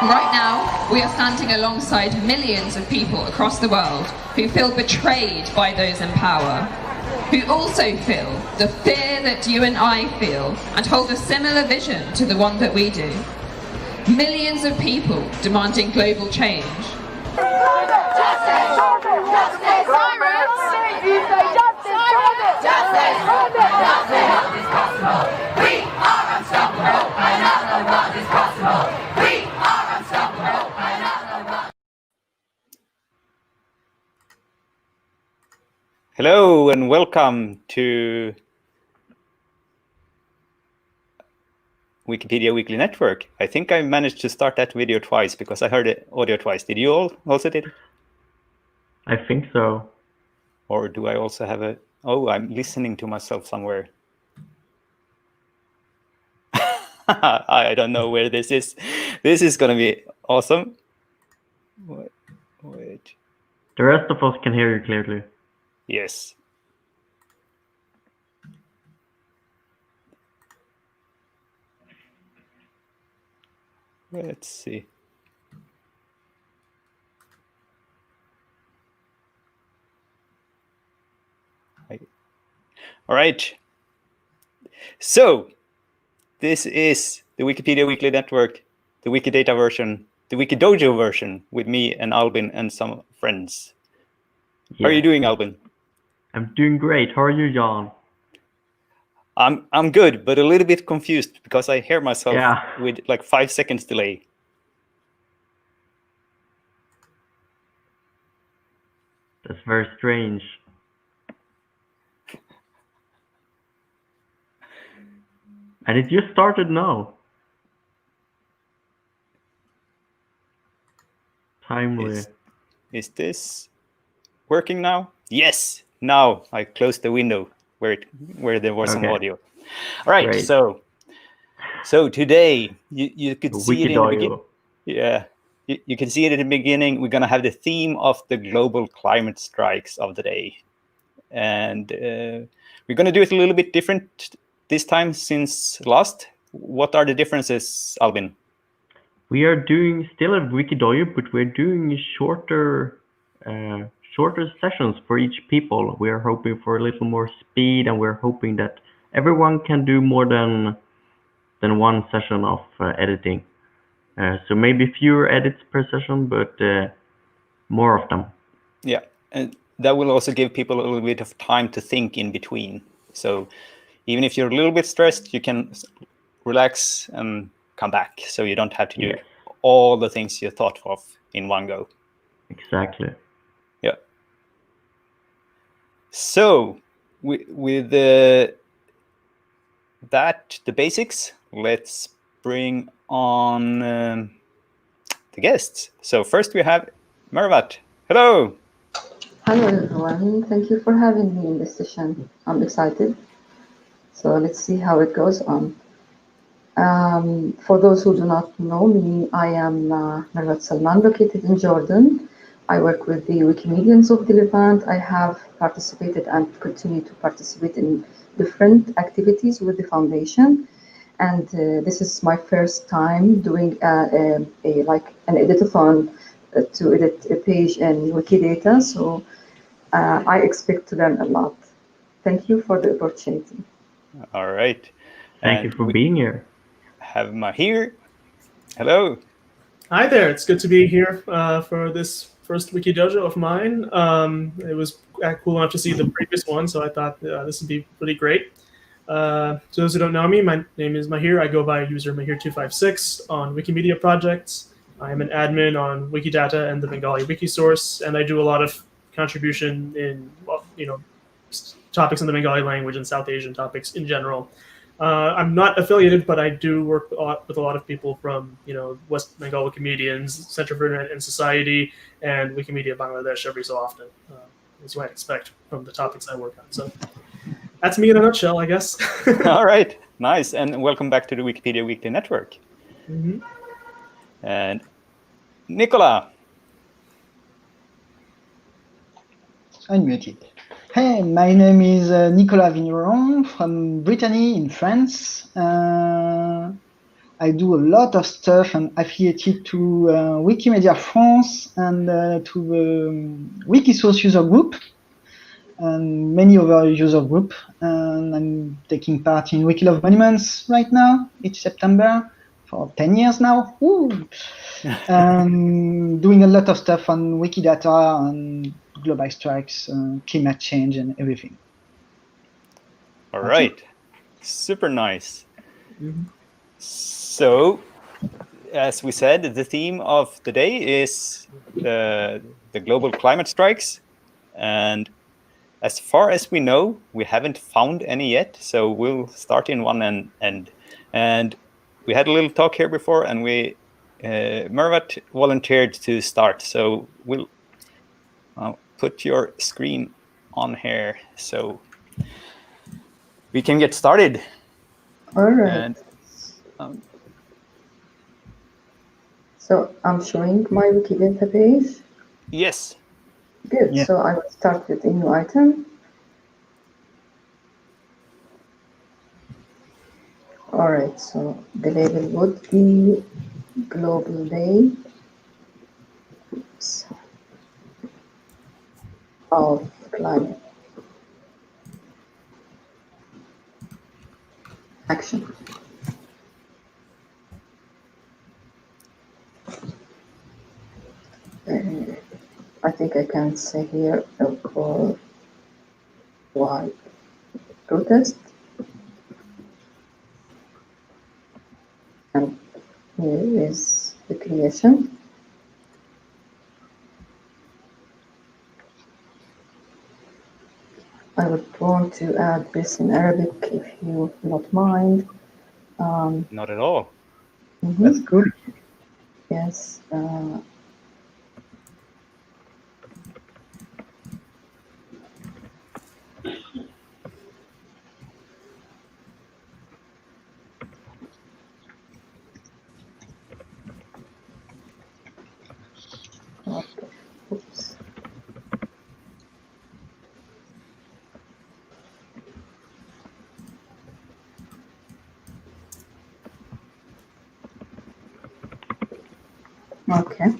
Right now, we are standing alongside millions of people across the world who feel betrayed by those in power, who also feel the fear that you and I feel and hold a similar vision to the one that we do. Millions of people demanding global change. Hello and welcome to Wikipedia Weekly Network. I think I managed to start that video twice because I heard the audio twice. Did you all also did? I think so. Or do I also have a... Oh, I'm listening to myself somewhere. I don't know where this is. This is going to be awesome. Wait. The rest of us can hear you clearly. Yes. Let's see. All right. So this is the Wikipedia Weekly Network, the Wikidata version, the WikiDojo version with me and Albin and some friends. Yeah. How are you doing, Albin? I'm doing great. How are you, Jan? I'm good, but a little bit confused because I hear myself with like 5 seconds delay. That's very strange. And it just started now. Timely. Is this working now? Yes. Now I closed the window where there was some audio. All right. Great. So today you could see it in the beginning. Yeah. You can see it at the beginning. We're going to have the theme of the global climate strikes of the day. And we're going to do it a little bit different this time since last. What are the differences, Albin? We are doing still a WikiDojo, but we're doing shorter sessions for each people. We are hoping for a little more speed, and we're hoping that everyone can do more than one session of editing. So maybe fewer edits per session, but more of them. Yeah, and that will also give people a little bit of time to think in between. So even if you're a little bit stressed, you can relax and come back. So you don't have to do all the things you thought of in one go. Exactly. Yeah. So with the basics, let's bring on the guests. So first we have Mervats. Hello. Hello everyone, thank you for having me in this session. I'm excited. So let's see how it goes on. For those who do not know me, I am Mervats Salam, located in Jordan. I work with the Wikimedians of the Levant. I have participated and continue to participate in different activities with the foundation. And this is my first time doing like an editathon to edit a page in Wikidata. So I expect to learn a lot. Thank you for the opportunity. All right. Thank you for being here. Have Mahir. Hello. Hi there. It's good to be here for this first WikiDojo of mine. It was cool enough to see the previous one, so I thought this would be pretty great. To those who don't know me, my name is Mahir. I go by user Mahir256 on Wikimedia projects. I am an admin on Wikidata and the Bengali Wikisource, and I do a lot of contribution in topics in the Bengali language and South Asian topics in general. I'm not affiliated, but I do work with a lot of people from West Bengal Wikimedians, Center for Internet and Society, and Wikimedia Bangladesh every so often, as you might expect from the topics I work on. So that's me in a nutshell, I guess. All right, nice, and welcome back to the Wikipedia Weekly Network. Mm-hmm. And Nicola. Unmuted. Hey, my name is Nicolas Vigneron from Brittany in France. I do a lot of stuff and affiliated to Wikimedia France and to the Wikisource user group and many other user group. And I'm taking part in Wikilove Monuments right now, each September, for 10 years now. Woo! And doing a lot of stuff on Wikidata and global strikes, climate change and everything. All right. Super nice. So, as we said, the theme of the day is the global climate strikes. And as far as we know, we haven't found any yet. So we'll start in one end. And we had a little talk here before, and Mervat volunteered to start. So we'll put your screen on here so we can get started. All right. And, so I'm showing my Wikidata page. yes. Good. Yeah. So I will start with a new item. All right. So the label would be Global Day of Climate Action. I think I can say here a call wide protest. And here is the creation. I would want to add this in Arabic if you not mind. Not at all. That's cool. Yes. Okay. Oops. Okay.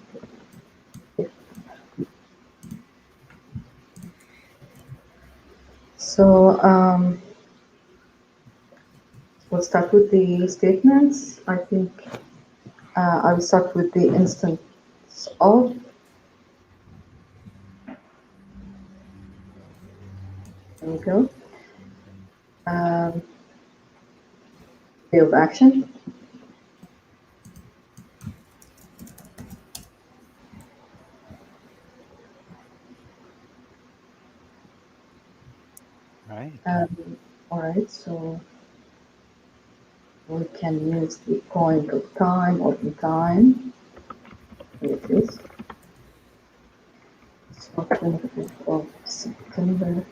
So we'll start with the statements. I think I will start with the instance of. There we go. Day of action. Right. All right, so we can use the point of time or in time. Here it is. So 25th of September.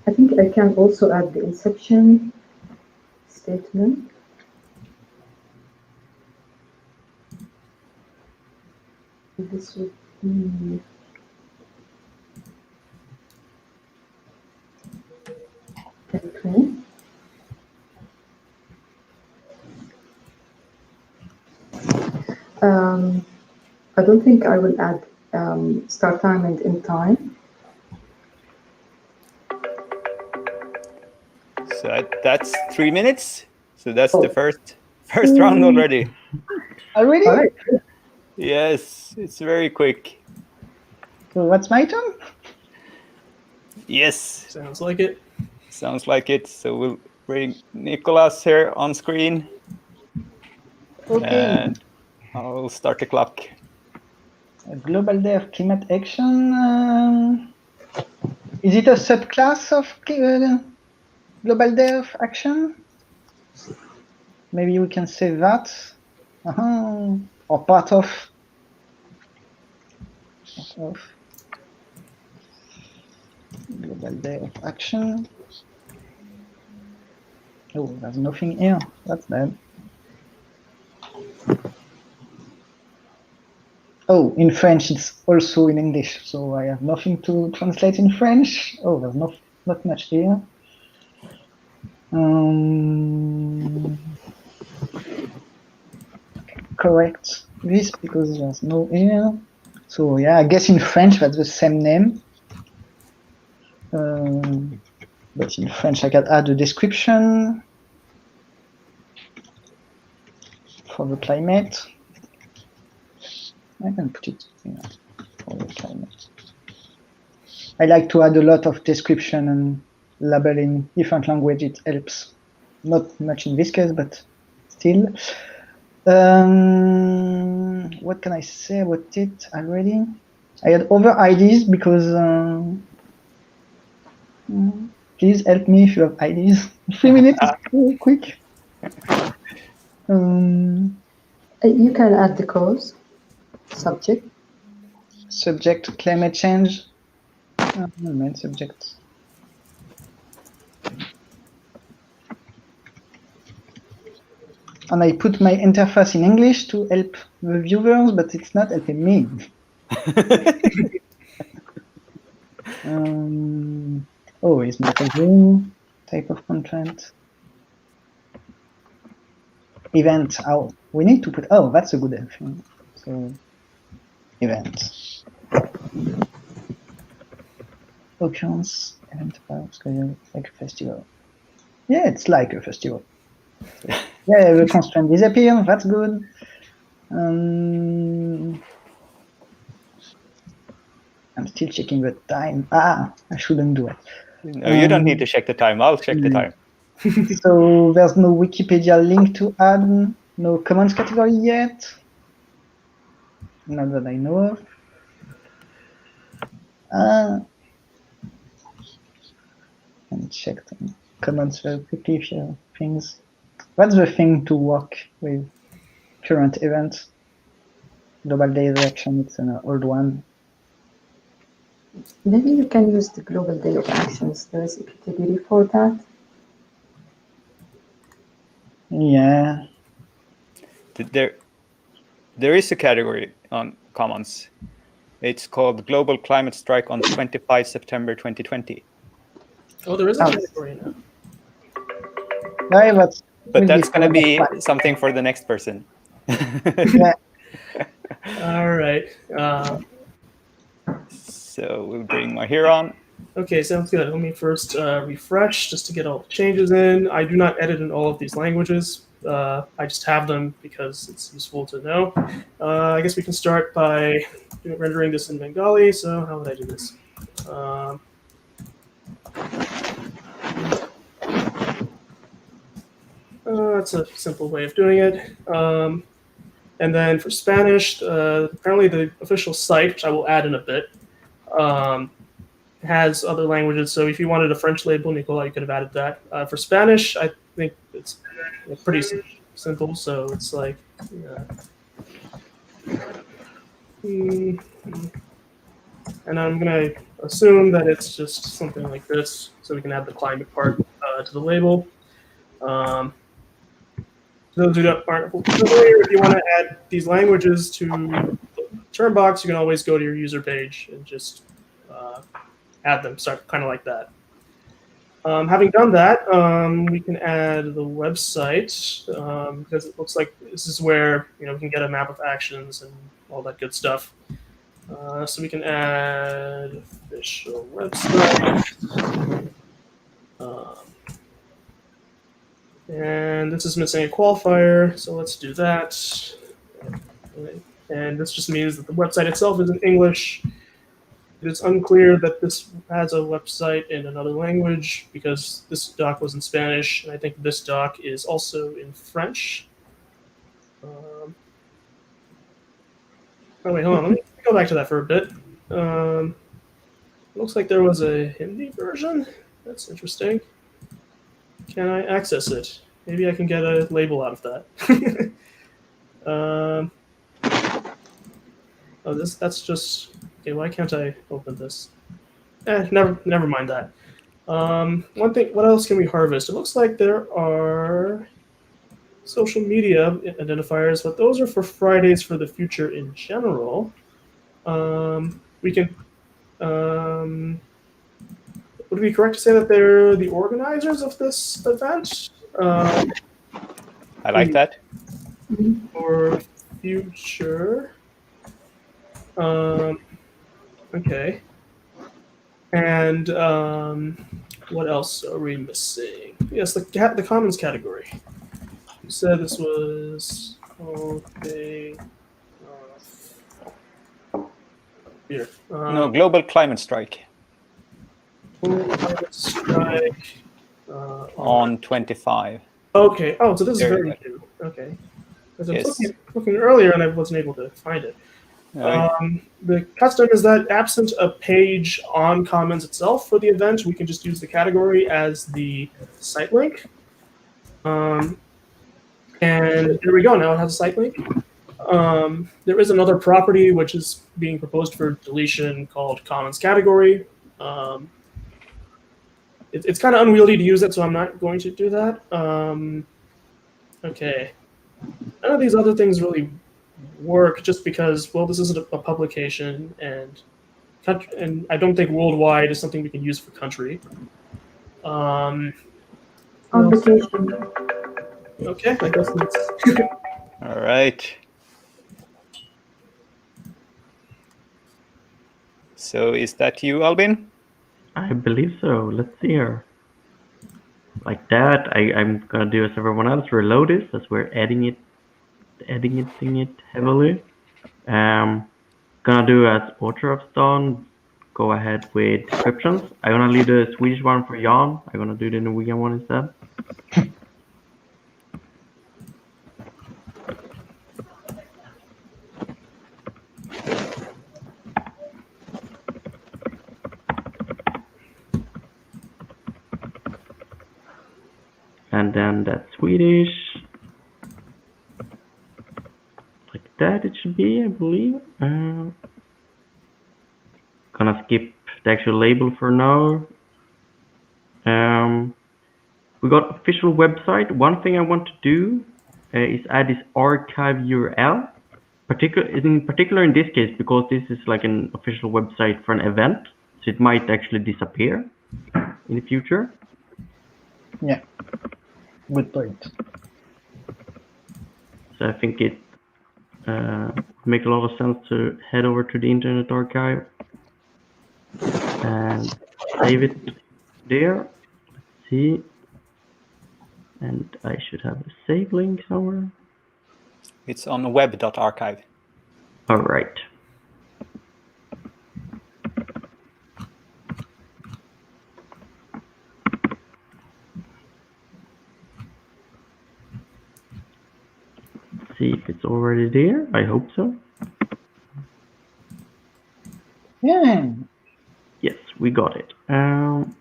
I think I can also add the inception statement. This would be between. I don't think I will add start time and end time. So that's 3 minutes. So that's the first round already. Already? All right. Yes, it's very quick. So what's my turn? Sounds like it. Sounds like it. So we'll bring Nicolas here on screen. Okay. And I'll start the clock. A Global Day of Climate Action. Is it a subclass of Global Day of Action? Maybe we can say that. Or part of Global Day of Action. Oh, there's nothing here. That's bad. Oh, in French, it's also in English, so I have nothing to translate in French. Oh, there's not much here. Correct this because there's no here. So yeah, I guess in French that's the same name. But in French I can add a description for the climate. I can put it here for the climate. I like to add a lot of description and label in different language. It helps. Not much in this case, but still. What can I say about it already? I had other ideas because please help me if you have ideas. 3 minutes is too quick. You can add the cause, subject. Subject, climate change. Main subject. And I put my interface in English to help the viewers, but it's not helping me. Oh, is magazine type of content. Event. Oh, we need to put. Oh, that's a good thing. So, event. Occurrence. Event about like a festival. Yeah, it's like a festival. So, yeah, the constraint disappear. That's good. I'm still checking the time. I shouldn't do it. No, you don't need to check the time. I'll check the time. So there's no Wikipedia link to add, no comments category yet. Not that I know of. And check the comments very quickly if you have things. That's the thing to work with current events. Global Day of Action, it's an old one. Maybe you can use the Global Day of Actions. There is a category for that. Yeah. There is a category on Commons. It's called Global Climate Strike on 25 September 2020. Oh, there is a category now. Right, but that's going to be something for the next person. Yeah. All right. So we'll bring Mahir on. Okay, sounds good. Let me first refresh just to get all the changes in. I do not edit in all of these languages. I just have them because it's useful to know. I guess we can start by rendering this in Bengali. So how would I do this? That's a simple way of doing it. And then for Spanish, apparently the official site, which I will add in a bit, has other languages. So if you wanted a French label, Nicola, you could have added that. For Spanish, I think it's pretty simple. So it's like, and I'm going to assume that it's just something like this. So we can add the climate part to the label. Those who aren't familiar, if you want to add these languages to the term box, you can always go to your user page and just add them, start kind of like that. Having done that, we can add the website because it looks like this is where we can get a map of actions and all that good stuff. So we can add official website. And this is missing a qualifier, so let's do that. And this just means that the website itself is in English. It is unclear that this has a website in another language because this doc was in Spanish, and I think this doc is also in French. Oh wait, hold on, let me go back to that for a bit. Looks like there was a Hindi version. That's interesting. Can I access it? Maybe I can get a label out of that. That's just okay. Why can't I open this? Never mind that. One thing, what else can we harvest? It looks like there are social media identifiers, but those are for Fridays for the future in general. We can, would it be correct to say that they're the organizers of this event? I like that. For future. Okay. And what else are we missing? Yes, the commons category. You said this was okay. Here. No, global climate strike Strike. on 25. Okay. Oh, so this is There you very go. new. Okay. Because I Yes. was looking earlier and I wasn't able to find it. The custom is that absent a page on Commons itself for the event, we can just use the category as the site link. And there we go. Now it has a site link. There is another property which is being proposed for deletion called Commons category. It's kind of unwieldy to use it, so I'm not going to do that. Okay. None of these other things really work just because, well, this isn't a publication, and I don't think worldwide is something we can use for country. Publication. Okay, I guess that's All right. So is that you, Albin? I believe so. Let's see here. Like that, I'm gonna do as everyone else. Reload this as we're editing it heavily. Gonna do as author of done. Go ahead with descriptions. I'm gonna leave the Swedish one for Jan. I'm gonna do the Norwegian one instead. And then that's Swedish. Like that it should be, I believe. Gonna skip the actual label for now. We got official website. One thing I want to do is add this archive URL. In particular in this case, because this is like an official website for an event, so it might actually disappear in the future. Yeah, good point. So I think it make a lot of sense to head over to the Internet Archive and save it there. Let's see. And I should have a save link somewhere. It's on web.archive. All right. See if it's already there. I hope so. Yeah. Yes, we got it. Then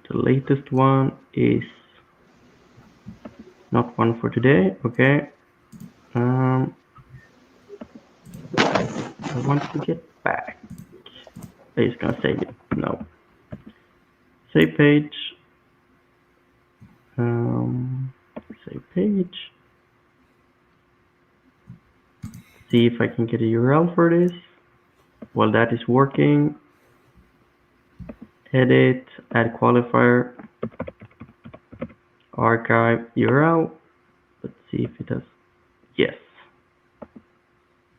the latest one is not one for today. Okay. I want to get back. I'm just gonna save it. No. Save page. Save page. See if I can get a URL for this. While that is working, edit, add qualifier, archive URL. Let's see if it does. Yes.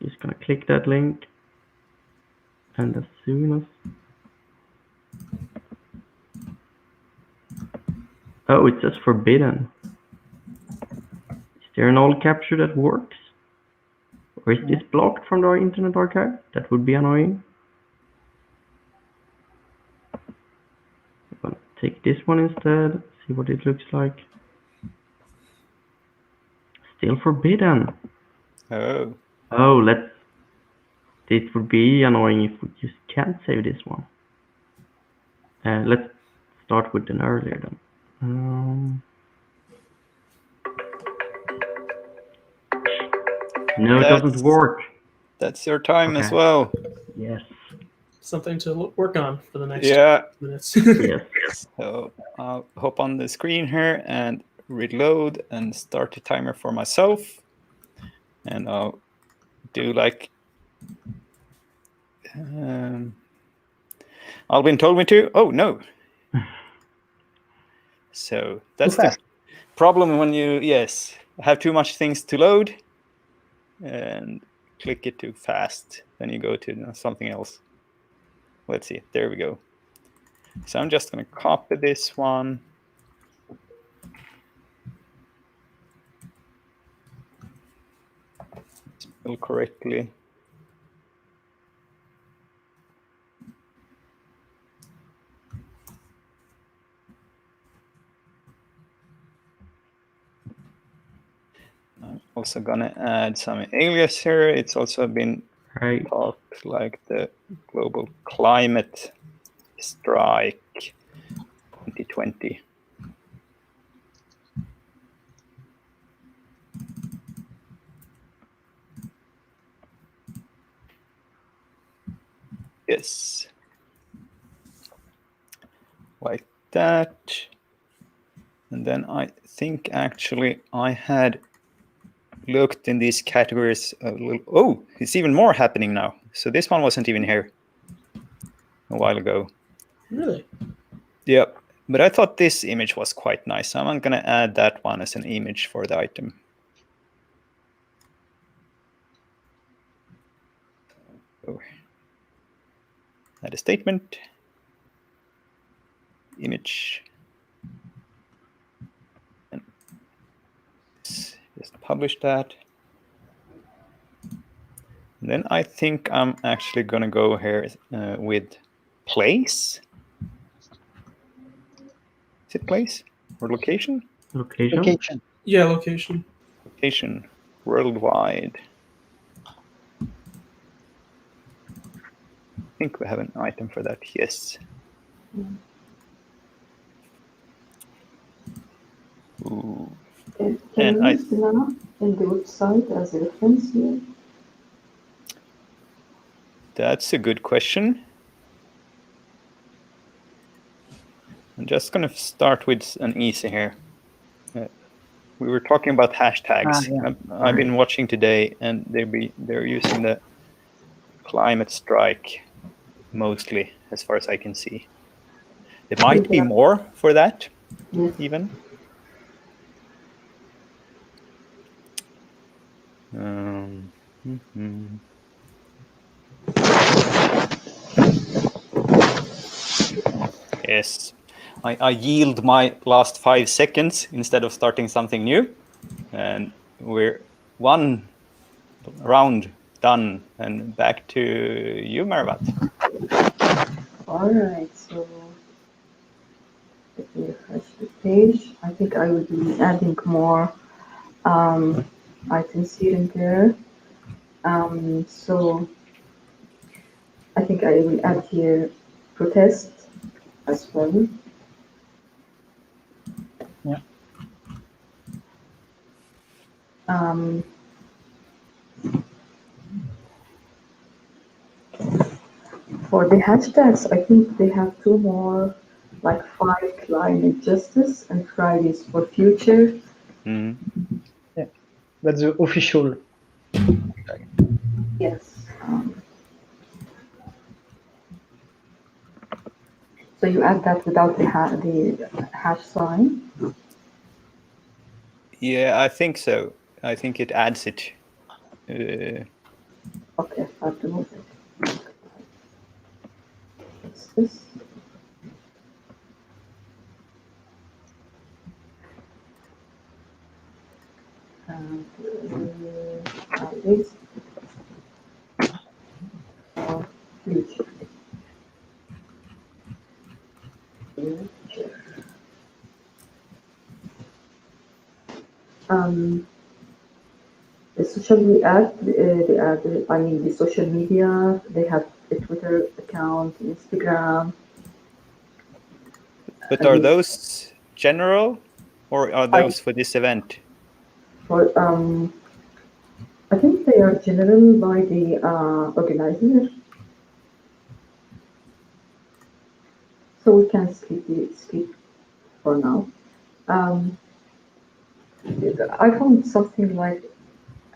Just gonna click that link, and as soon as oh, it says forbidden. Is there an old capture that works? Or is this blocked from the Internet Archive? That would be annoying. I'm gonna take this one instead, see what it looks like. Still forbidden. Oh. Oh, it would be annoying if we just can't save this one. Let's start with an earlier then. No, it doesn't work. That's your time as Okay. well. Yes. something to work on for the next minutes. Yes. So I'll hop on the screen here and reload and start the timer for myself. And I'll do like Albin told me to. Oh, no. So that's the problem when you, have too much things to load and click it too fast. Then you go to something else. Let's see. There we go. So I'm just going to copy this one. Spell correctly. I'm also going to add some alias here. It's also been talked like the global climate strike 2020. Yes. Like that. And then I think actually I had looked in these categories a little. Oh, it's even more happening now. So this one wasn't even here a while ago. Really? Yep. But I thought this image was quite nice. So I'm going to add that one as an image for the item. So, add a statement. Image. And just publish that. And then I think I'm actually going to go here with place. Is it place or location? Location. Yeah, location. Location worldwide. I think we have an item for that. Yes. Ooh. Can you use the map in the website as a reference here? That's a good question. I'm just going to start with an easy here. We were talking about hashtags. I've been watching today, and they're using the climate strike mostly, as far as I can see. There might be more for that, even. Yes, I yield my last 5 seconds instead of starting something new. And we're one round done, and back to you, Mervats. All right, so let me refresh the page. I think I will be adding more items here and there. So I think I will add here protest as well. Yeah. For the hashtags, I think they have 2 more, like 5 climate justice and Fridays for future. Mm-hmm. Yeah, that's the official. Yes. So you add that without the hash sign? Yeah, I think so. I think it adds it. Okay, I have to move it. What's this? And this. Future. The social media, the social media, they have a Twitter account, Instagram. But are those general, or are those for this event? For I think they are general by the organizer. So we can skip for now. I found something like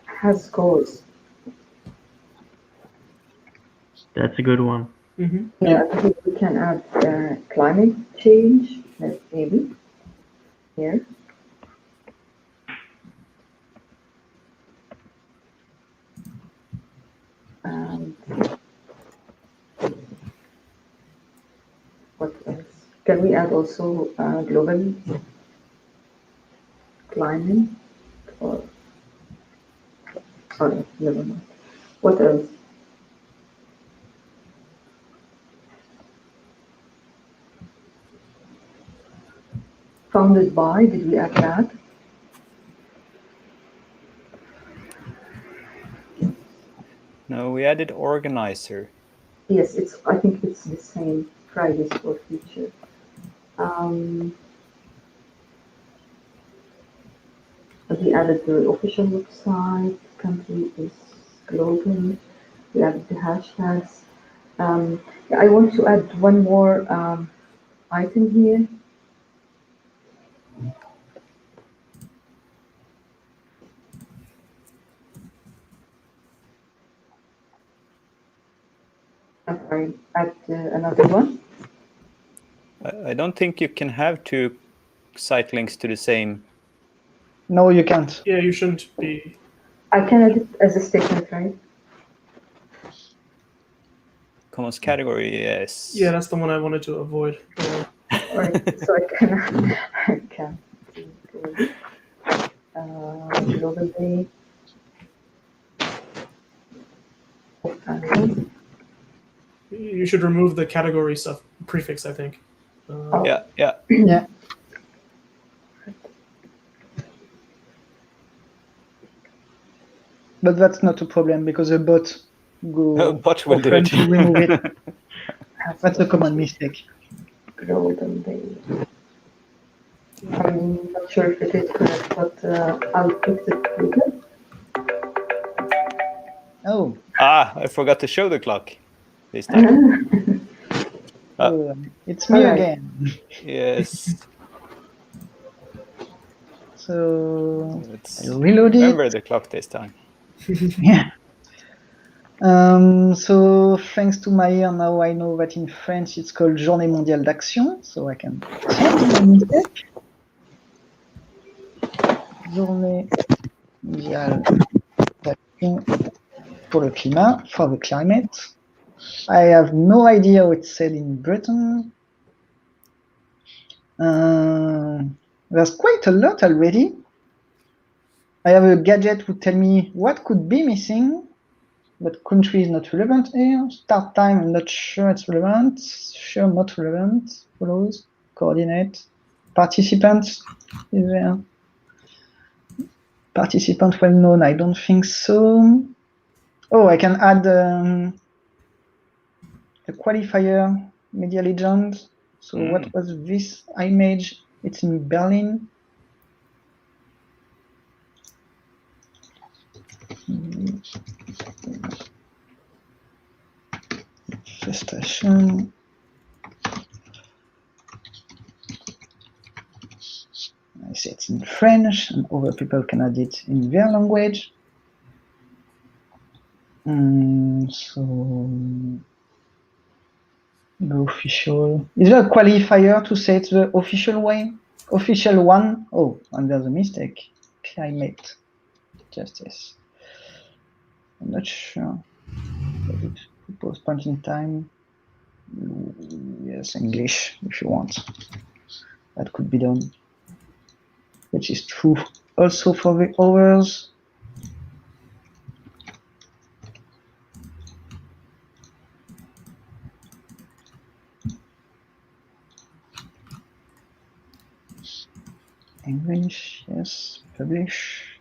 has goals. That's a good one. Mm-hmm. Yeah, I think we can add climate change, maybe here. And what else? Can we add also global climate or sorry, never mind. What else? Founded by, did we add that? No, we added organizer. Yes, I think it's the same, Fridays for Future. We added the official website, country is global, we added the hashtags. Yeah, I want to add one more item here. I'm sorry, add another one. I don't think you can have two site links to the same. No, you can't. Yeah, you shouldn't be. I can add it as a statement, right? Commons category, yes. Yeah, that's the one I wanted to avoid. Alright, so I can do global day of animals. You should remove the category stuff prefix, I think. Yeah. Yeah. But that's not a problem because the bot go Bot will do often it. to remove it. That's a common mistake. Global day. I'm not sure if it is correct, but I'll put it Google. Oh, I forgot to show the clock this time. it's me Alright. again. Yes. So Let's I reload remember it. the clock this time. Yeah. So thanks to Mahir, now I know that in French it's called Journée mondiale d'action, so I can change my mistake. Journée mondiale d'action pour le climat, for the climate. I have no idea what it's said in Britain. There's quite a lot already. I have a gadget who tell me what could be missing, but country is not relevant here. Start time, I'm not sure it's relevant. Sure, not relevant. Follows, coordinate. Participants, is there? Participant well known, I don't think so. Oh, I can add a qualifier, media legend. So what was this image? It's in Berlin. Manifestation. I say it's in French, and other people can add it in their language. So the official. Is there a qualifier to say it's the official way? Official one? Oh, and there's a mistake. Climate justice. I'm not sure. Propose point in time. Yes, English if you want. That could be done. Which is true also for the others. English, yes, publish.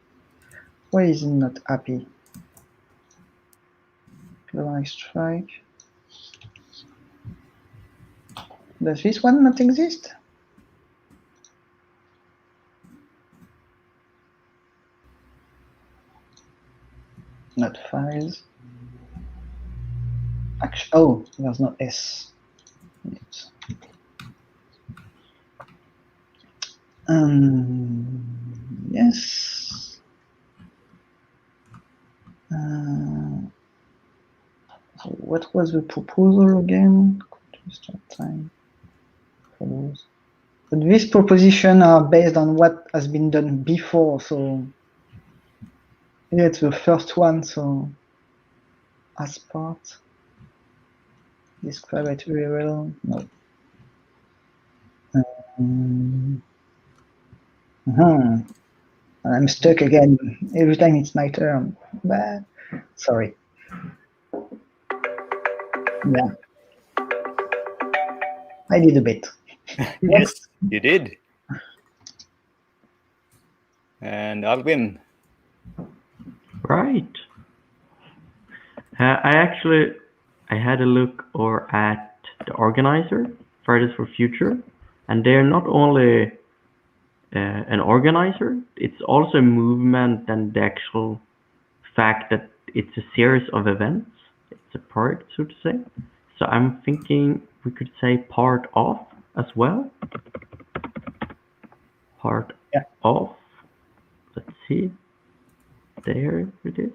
Why is it not happy? Global strike. Does this one not exist? Not files. Actually, oh, there's no S. Yes. So what was the proposal again? Start time. Follows. But these propositions are based on what has been done before, so yeah, it's the first one. So as part, describe it very well. No. I'm stuck again. Every time it's my turn. But sorry. Yeah. I did a bit. Yes, you did. And Alvin. Right. I had a look at the organizer, Fridays for Future, and they're not only an organizer, it's also a movement and the actual fact that it's a series of events. It's a project, so to say. So I'm thinking we could say part of as well. Part of. Let's see. There it is.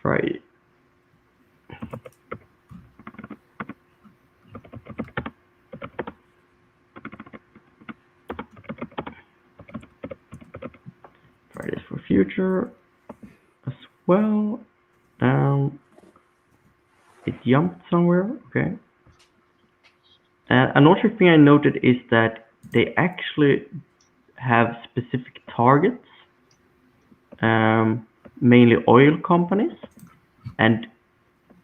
Friday. Fridays for Future as well. It jumped somewhere. Okay. Another thing I noted is that they actually have specific targets, mainly oil companies. And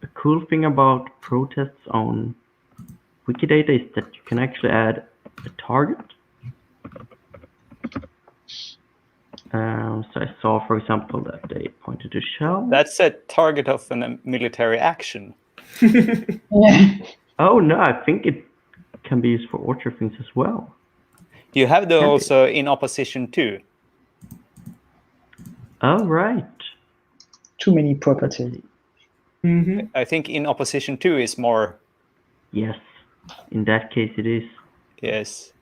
a cool thing about protests on Wikidata is that you can actually add a target. So I saw, for example, that they pointed to Shell. That's a target of a military action. Oh no, I think it can be used for other things as well. You have the also in opposition to. Oh right. Too many properties. Mm-hmm. I think in opposition to is more. Yes, in that case it is. Yes.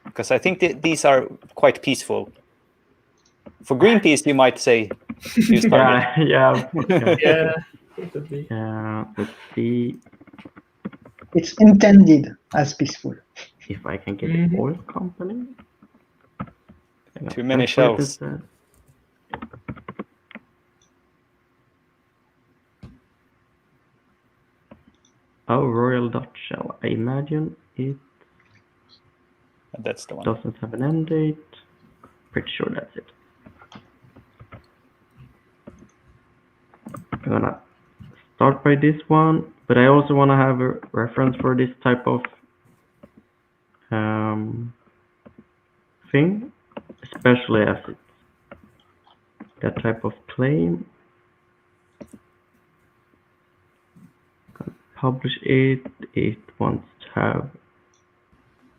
Because I think that these are quite peaceful. For Greenpeace, you might say. Yeah. Yeah, it could be. Let's see It's intended as peaceful. if I can get the oil company. Too many shells. Oh, Royal Dutch Shell. I imagine it That's the one. doesn't have an end date. Pretty sure that's it. I'm gonna start by this one, but I also want to have a reference for this type of thing, especially as it's that type of claim. Publish it. It wants to have.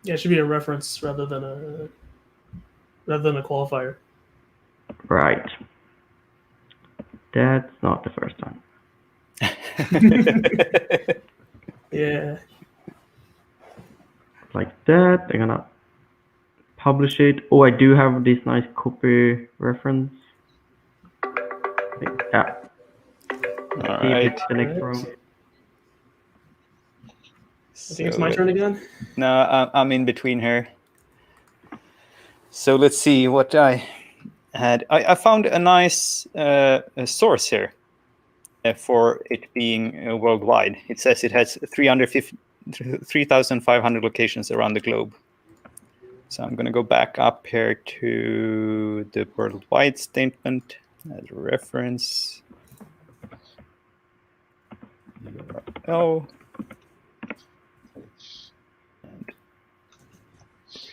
Yeah, it should be a reference rather than a qualifier. Right. That's not the first time. Yeah. Like that. I'm gonna publish it. Oh, I do have this nice copy reference. Yeah. All See right. if it's the next row. I think it's my turn again. No, I'm in between here. So let's see what I had. I found a nice source here for it being worldwide. It says it has 3,500 locations around the globe. So I'm going to go back up here to the worldwide statement as a reference. URL. And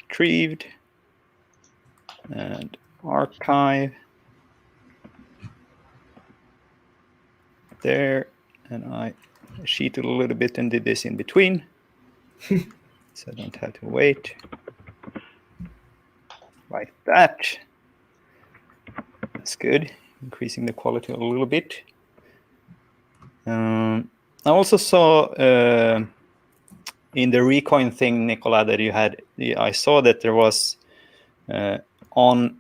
retrieved. And archive. There. And I cheated a little bit and did this in between. So I don't have to wait. Like that. That's good. Increasing the quality a little bit. I also saw in the Recoin thing, Nicola, that you had, I saw that there was on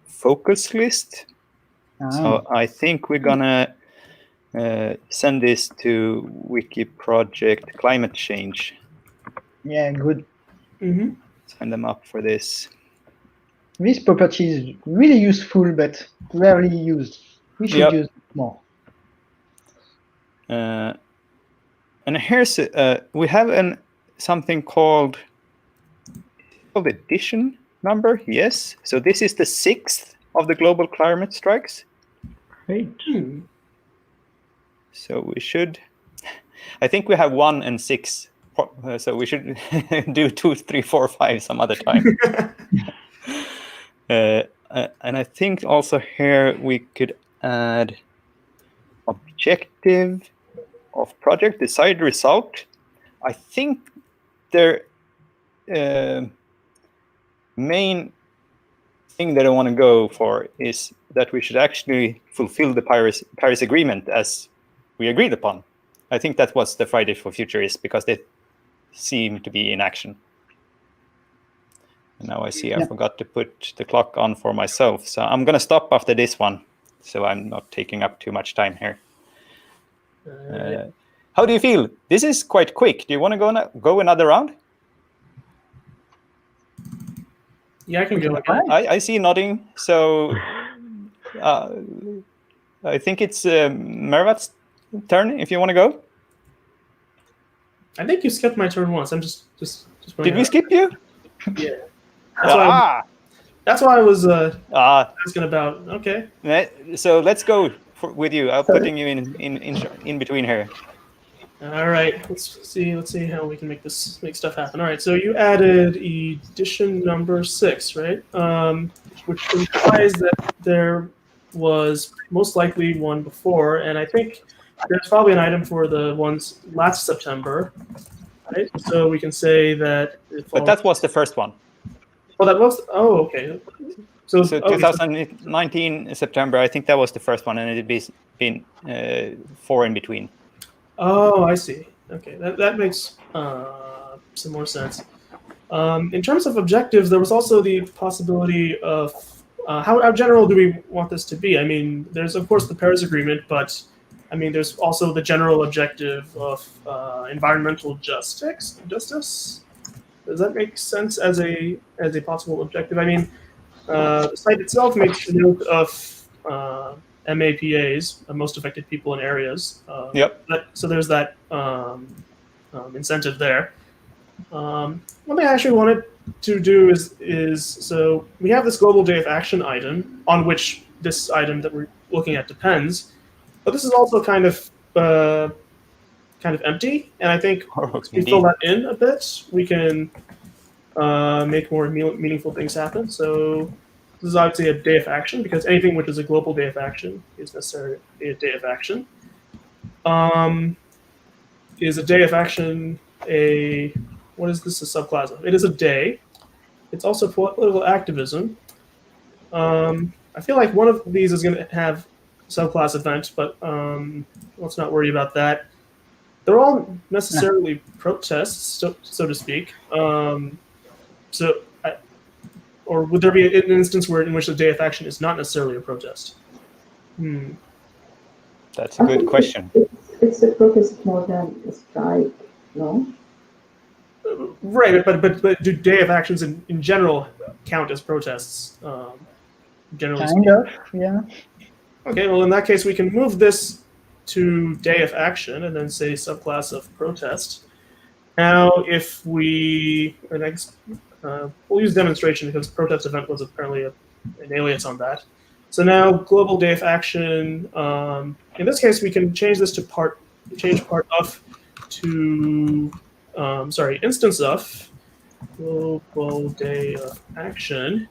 focus list. So I think we're gonna send this to Wiki Project Climate Change. Yeah, good. Mm-hmm. Sign them up for this. This property is really useful, but rarely used. We should use it more. And here's we have something called edition number. Yes. So this is the 6th of the global climate strikes. Great. So we should. I think we have 1 and 6. So we should do 2, 3, 4, 5 some other time. And I think also here we could add objective of project, desired result. I think their main thing that I want to go for is that we should actually fulfill the Paris Agreement as we agreed upon. I think that was the Friday for Futurists, because they seem to be in action. And now I see I forgot to put the clock on for myself. So I'm going to stop after this one, so I'm not taking up too much time here. How do you feel? This is quite quick. Do you want to go another round? Yeah, I can go again. I see nodding. So I think it's Mervats' turn, if you want to go. I think you skipped my turn once. I'm just Did we skip you? Yeah. That's why I was asking about. Okay. So let's go with you. I'm putting you in between here. All right. Let's see how we can make stuff happen. All right. So you added edition number 6, right? Which implies that there was most likely one before, and I think there's probably an item for the ones last September, right? So we can say that. But that was the first one. Oh, that was. Oh, okay. So 2019 September, I think that was the first one, and it had been 4 in between. Oh, I see. Okay, that makes some more sense. In terms of objectives, there was also the possibility of how general do we want this to be? I mean, there's of course the Paris Agreement, but I mean, there's also the general objective of environmental justice. Does that make sense as a possible objective? I mean, the site itself makes note of MAPAs, most affected people in areas. So there's that incentive there. One thing I actually wanted to do is so we have this Global Day of Action item on which this item that we're looking at depends, but this is also kind of empty, and I think if we fill that in a bit, we can make more meaningful things happen. So this is obviously a day of action, because anything which is a global day of action is necessarily a day of action. Is a day of action what is this a subclass of? It is a day. It's also political activism. I feel like one of these is going to have subclass event, but let's not worry about that. They're all necessarily protests, so to speak. Or would there be an instance in which the day of action is not necessarily a protest? That's a good question. It's a protest more than a strike, no? Right, but do day of actions in general count as protests? Generally speaking? Kind of, yeah. Okay, well in that case we can move this to day of action and then say subclass of protest. Now if we'll use demonstration because protest event was apparently an alias on that. So now global day of action, in this case we can change this to part of to instance of global day of action.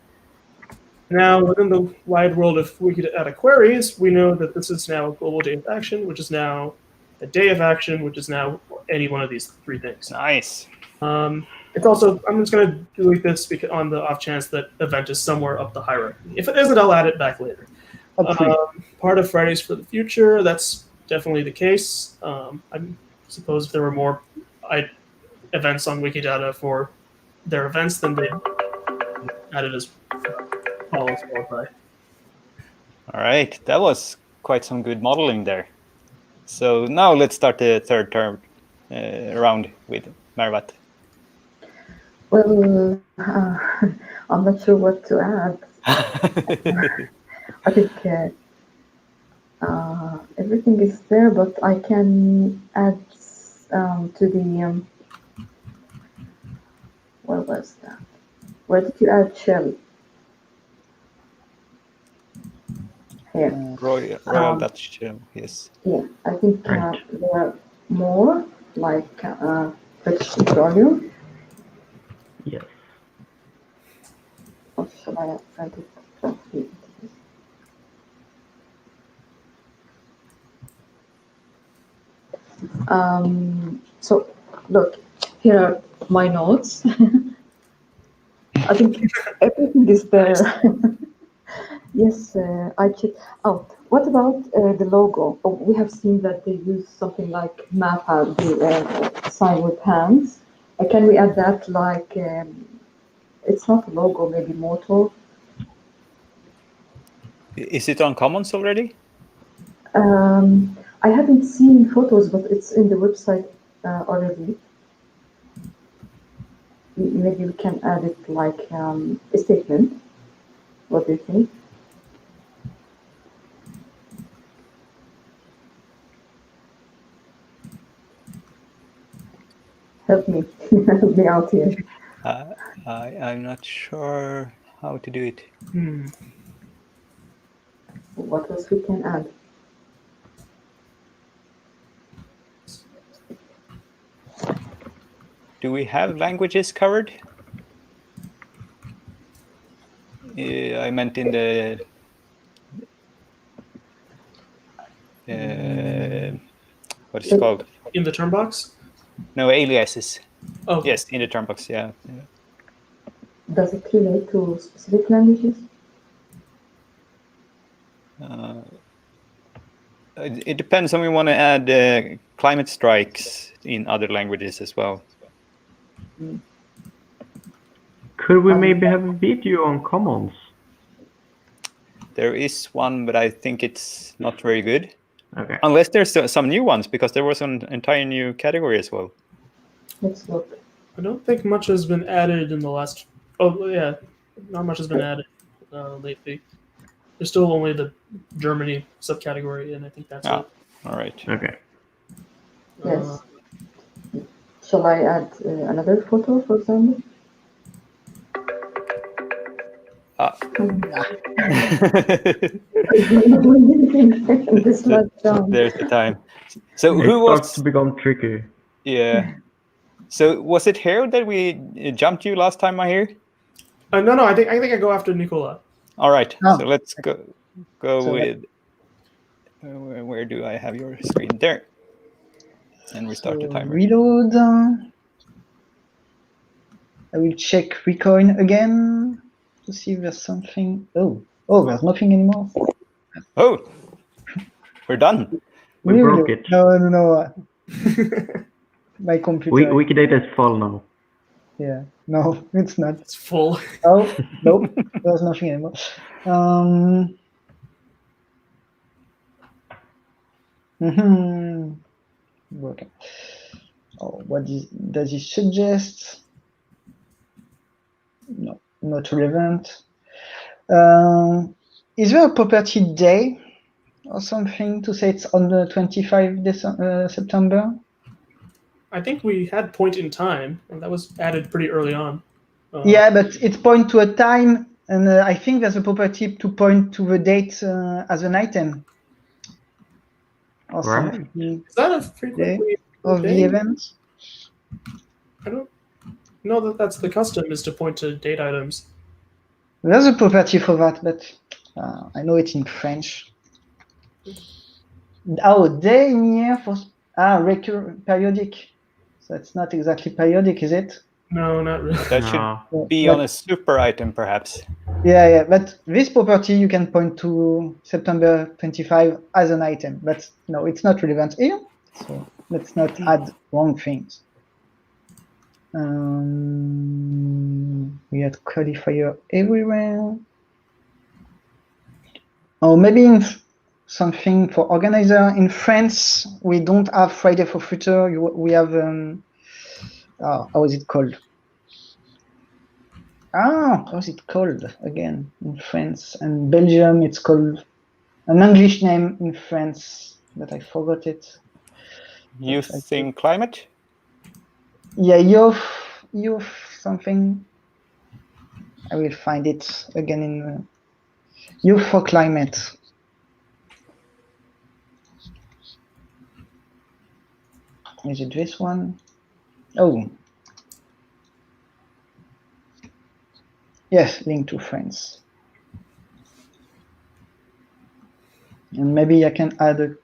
Now, within the wide world of Wikidata queries, we know that this is now a global day of action, which is now a day of action, which is now any one of these 3 things. Nice. It's also, I'm just going to delete this because on the off chance that event is somewhere up the hierarchy. If it isn't, I'll add it back later. Part of Fridays for the Future, that's definitely the case. I suppose if there were more events on Wikidata for their events, then they add it as follows followed by. All right, that was quite some good modeling there. So now let's start the third term round with Mervat. Well, I'm not sure what to add. I think everything is there, but I can add to the. Where was that? Where did you add shell? Here. Royal Dutch shell, yes. Yeah, I think Right. there are more like British petroleum. Yes. Or shall I add it? So look, here are my notes. I think everything is there. Yes, I checked. Oh, what about the logo? Oh, we have seen that they use something like MAPA, the sign with hands. Can we add that like, it's not a logo, maybe motto? Is it on Commons already? I haven't seen photos, but it's in the website already. Maybe we can add it like a statement. What do you think? Help me, help me out here. I'm not sure how to do it. What else we can add? Do we have languages covered? I meant in the what is it called? In the term box? No, aliases. Oh, yes, in the term box. Yeah. Does it relate to specific languages? It depends on we want to add climate strikes in other languages as well. Could we maybe have a video on Commons? There is one, but I think it's not very good. Okay. Unless there's some new ones, because there was an entire new category as well. Let's look. I don't think much has been added in the last. Oh yeah, not much has been added lately. There's still only the Germany subcategory, and I think that's it. All right. Okay. Yes. Shall I add another photo, for example? There's the time. So it starts to become tricky. Yeah. So was it here that we jumped you last time, Mahir? No. I think I go after Nicola. All right. Oh. So let's go with. Where do I have your screen? There. And we start the timer. Reload. I will check Recoin again to see if there's something. Oh, there's nothing anymore. Oh, we're done. We broke it. No. My computer. Wikidata is full now. Yeah, no, it's not. It's full. Oh, nope, there's nothing anymore. Okay. Oh, does it suggest? No, not relevant. Is there a property day or something to say it's on the 25th September? I think we had point in time, and that was added pretty early on. Yeah, but it points to a time, and I think there's a property to point to the date as an item. Or something. Is that a frequently of the event? I don't know that that's the custom, is to point to date items. There's a property for that, but I know it's in French. Oh, day in year for periodic. So it's not exactly periodic, is it? No, not really. That should be on a super item, perhaps. Yeah, but this property you can point to September 25 as an item, but no, it's not relevant here. So let's not add wrong things. We had codifier everywhere. Oh, maybe something for organizer. In France, we don't have Friday for Future. We have, how is it called? How is it called again in France? And Belgium, it's called an English name in France, but I forgot it. Youth in Climate? Yeah, youth something. I will find it again in Youth for Climate. Is it this one? Oh. Yes, link to France. And maybe I can add a,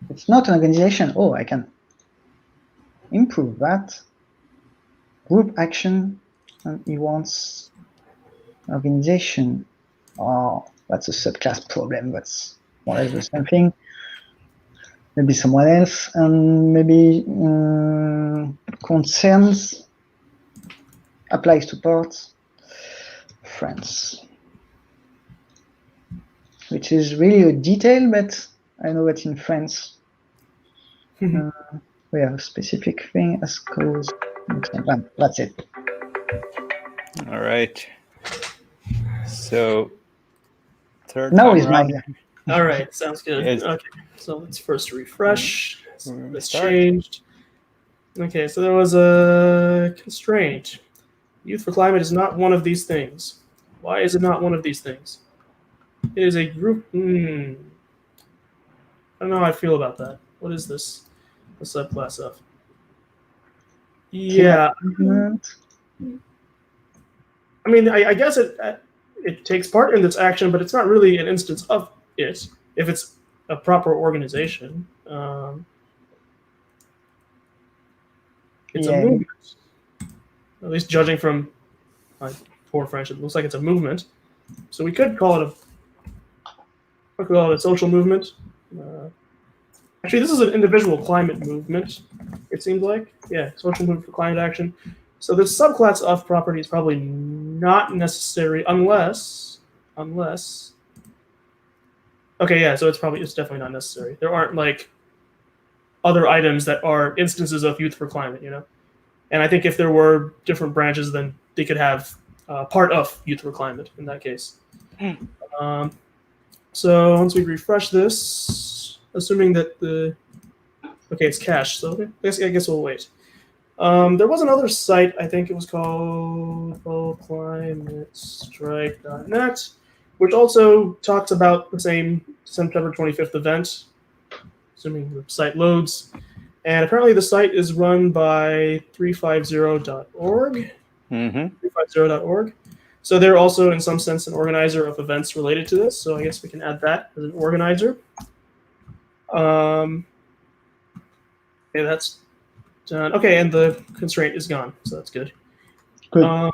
it's not an organization. Oh, I can improve that. Group action, and he wants organization. Oh, that's a subclass problem. That's more or less the same thing. Maybe someone else, and maybe concerns applies to parts. France, which is really a detail, but I know that in France we have a specific thing as cause. That's it. All right. So third now time is around. All right, sounds good. Yes. Okay, so let's first refresh. This Start. changed. Okay, so there was a constraint. Youth for Climate is not one of these things. Why is it not one of these things? It is a group. I don't know how I feel about that. What is this? The subclass of? Yeah. I mean, I guess it takes part in its action, but it's not really an instance of it if it's a proper organization. It's a movement. At least judging from my poor French, it looks like it's a movement. So we could call it a social movement. Actually, this is an individual climate movement, it seems like. Yeah, social movement for climate action. So this subclass of property is probably not necessary unless. Okay, yeah, so it's definitely not necessary. There aren't like other items that are instances of Youth for Climate, you know? And I think if there were different branches, then they could have part of Youth for Climate in that case. So once we refresh this, assuming that okay, it's cached, so I guess we'll wait. There was another site, I think it was called climatestrike.net, which also talks about the same September 25th event, assuming the site loads. And apparently the site is run by 350.org. 350.org. So they're also, in some sense, an organizer of events related to this. So I guess we can add that as an organizer. Okay, that's done. Okay, and the constraint is gone, so that's good. Good.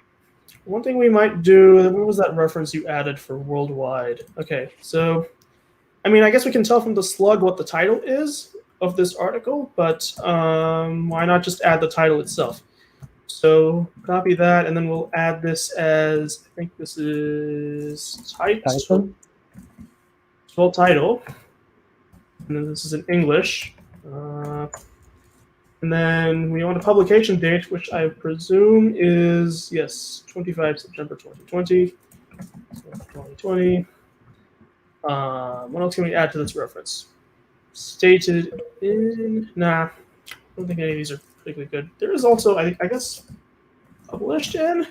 One thing we might do, what was that reference you added for worldwide? Okay, so, I mean, I guess we can tell from the slug what the title is of this article, but why not just add the title itself? So copy that, and then we'll add this as, I think this is title. Full title. And then this is in English. And then we want a publication date, which I presume is, yes, 25 September 2020. So 2020. What else can we add to this reference? Stated in, I don't think any of these are particularly good. There is also, I guess, published in.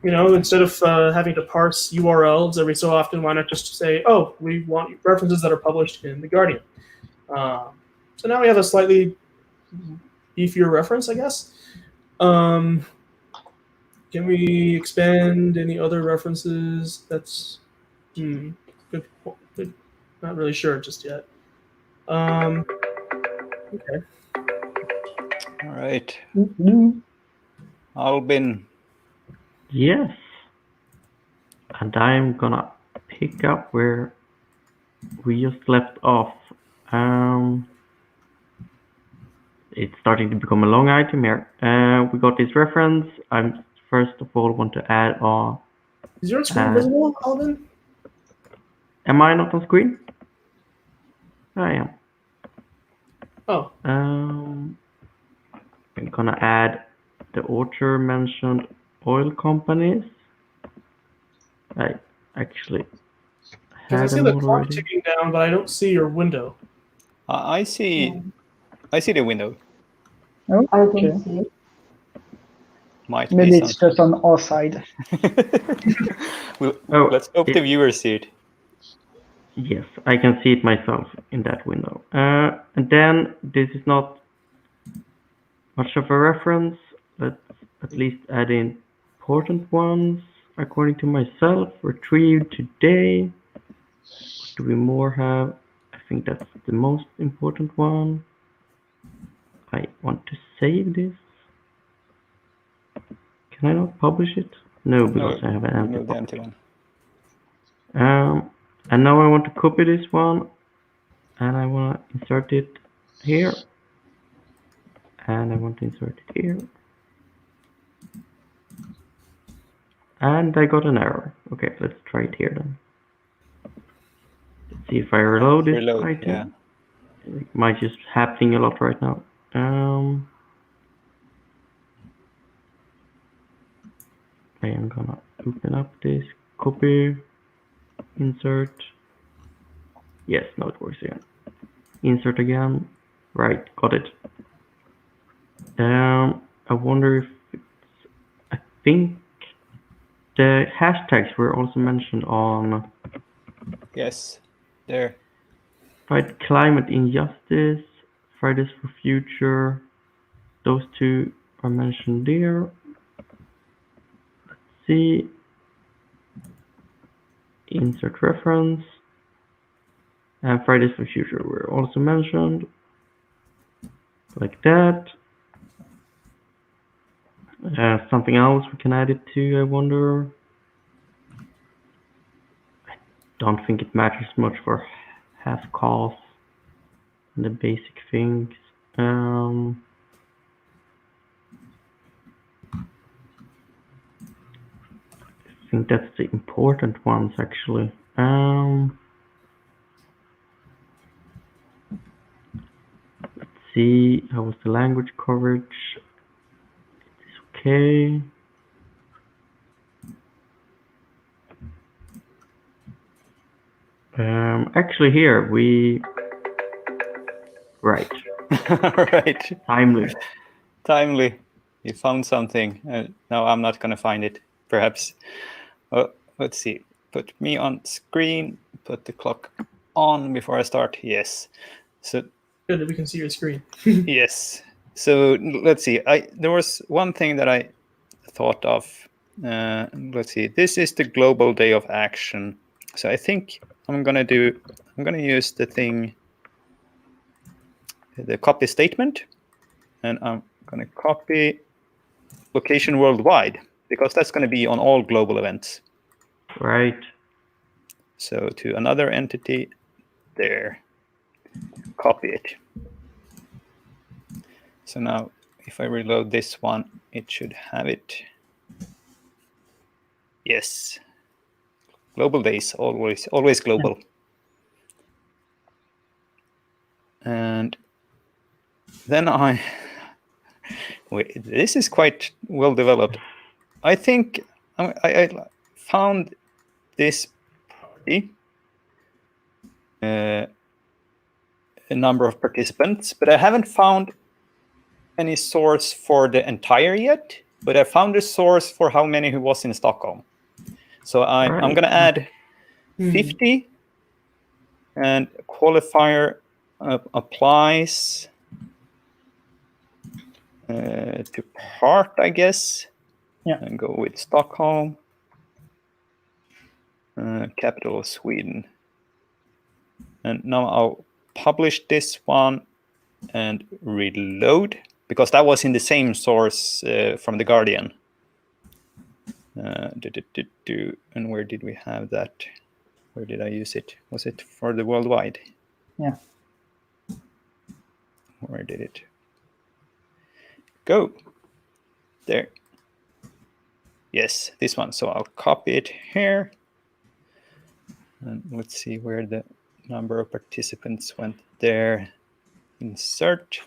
You know, instead of having to parse URLs every so often, why not just say, oh, we want references that are published in The Guardian. So now we have a slightly beefier reference, I guess. Can we expand any other references? That's good. Not really sure just yet. Okay. All right. Albin. Yes. And I'm gonna pick up where we just left off. it's starting to become a long item here. We got this reference. I first of all want to add Is your screen visible, Alvin? Am I not on screen? I am. Oh. I'm gonna add the author mentioned oil companies. I actually Because I had see them the clock already. ticking down, but I don't see your window. I see the window. Oh, I okay. don't see it. Might Maybe be it's just on our side. Let's hope the viewers see it. Yes, I can see it myself in that window. And then this is not much of a reference. Let's at least add in important ones. According to myself, retrieved today. What do we more have? I think that's the most important one. I want to save this. Can I not publish it? No, because I have an empty the empty one. And now I want to copy this one, and I want to insert it here, and I want to insert it here, and I got an error. Okay, let's try it here then. Let's see if I reload this item. Yeah. It might just happening a lot right now. I am gonna open up this, copy, insert. Yes, now it works again. Insert again. Right, got it. I wonder if I think the hashtags were also mentioned on. Yes, there. Fight climate injustice, Fridays for Future. Those two are mentioned there. Let's see. Insert reference. And Fridays for Future were also mentioned. Like that. Something else we can add it to, I wonder. I don't think it matters much for half cost and the basic things. I think that's the important ones actually. Let's see, how was the language coverage? It's okay. Actually here we right. Right. Timely. You found something. No, I'm not gonna find it. Perhaps. Let's see. Put me on screen. Put the clock on before I start. Yes. So good that we can see your screen. Yes. So let's see. There was one thing that I thought of. Let's see. This is the Global Day of Action. So I think I'm gonna use the copy statement, and I'm gonna copy location worldwide, because that's going to be on all global events. Right. So to another entity there, copy it. So now if I reload this one, it should have it. Yes. Global days, always global. And then this is quite well developed. I think I found this party, a number of participants, but I haven't found any source for the entire yet. But I found a source for how many who was in Stockholm. So I'm going to add 50, and qualifier applies to part, I guess. Yeah. And go with Stockholm, capital of Sweden. And now I'll publish this one and reload, because that was in the same source from The Guardian. And where did we have that? Where did I use it? Was it for the worldwide? Yeah. Where did it? go. There. Yes, this one. So I'll copy it here. And let's see where the number of participants went there. Insert.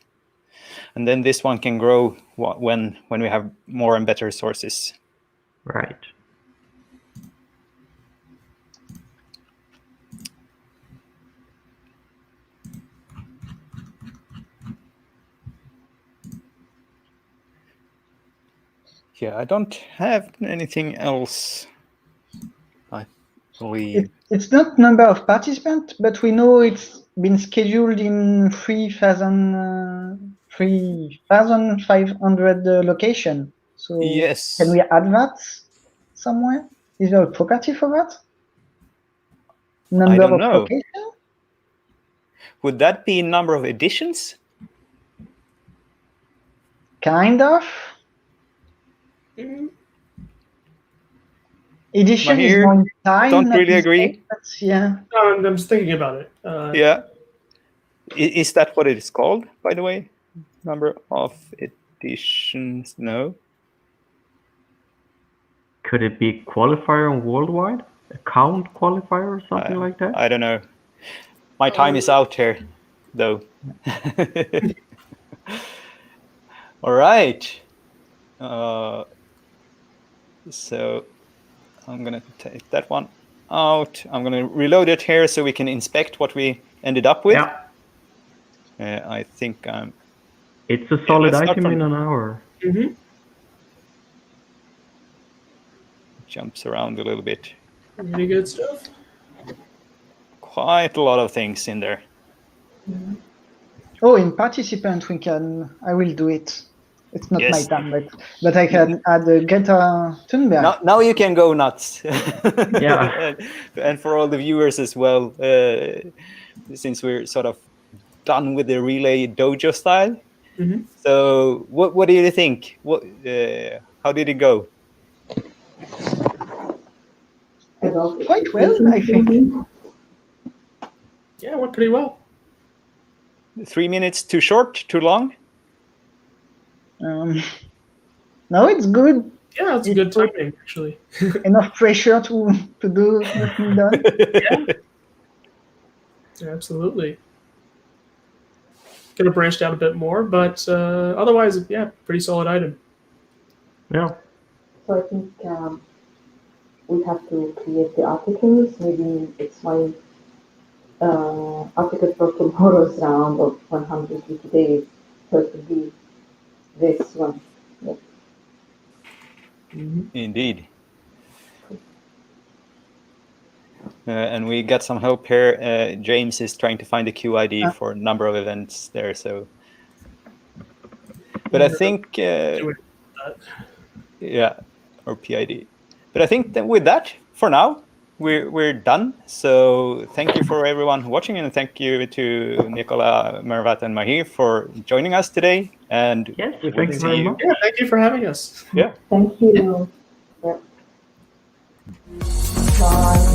And then this one can grow when we have more and better sources. Right. Yeah, I don't have anything else, I believe. It's not number of participants, but we know it's been scheduled in 3,500 location. So Yes. can we add that somewhere? Is there a property for that? Number I don't of know. location? Would that be number of editions? Kind of. Edition is Mahir, more in time. don't not really in agree. space, but yeah. No, I'm just thinking about it. Yeah. Is that what it is called, by the way? Number of editions? No. Could it be qualifier and worldwide? A count qualifier or something like that? I don't know. My time is out here, though. All right. So I'm going to take that one out. I'm going to reload it here so we can inspect what we ended up with. Yeah. I think It's a solid let's start item from- in an hour. Mm-hmm. jumps around a little bit. Really good stuff. Quite a lot of things in there. Oh, in participant we can. I will do it. It's not Yes. my time, but I can add Greta Thunberg. Now you can go nuts. Yeah. and for all the viewers as well, since we're sort of done with the relay dojo style. Mm-hmm. So what do you think? How did it go? Quite well, I think. Yeah, it went pretty well. 3 minutes too short, too long? No, it's good. Yeah, it's a good timing, actually. Enough pressure to do nothing done. Yeah, absolutely. Could have branched out a bit more, but otherwise, yeah, pretty solid item. Yeah. So I think we have to create the articles. Maybe it's my article for tomorrow's round of 150 days. So it will be this one. Yeah. Mm-hmm. Indeed. And we got some help here. James is trying to find the QID for a number of events there. So, but I think, yeah, or PID. But I think that with that, for now, we're done. So thank you for everyone watching, and thank you to Nicola, Mervats, and Mahir for joining us today. And Yes, we'll thank you see very much. Yeah, thank you for having us. Yeah. Thank you. Yeah. Bye.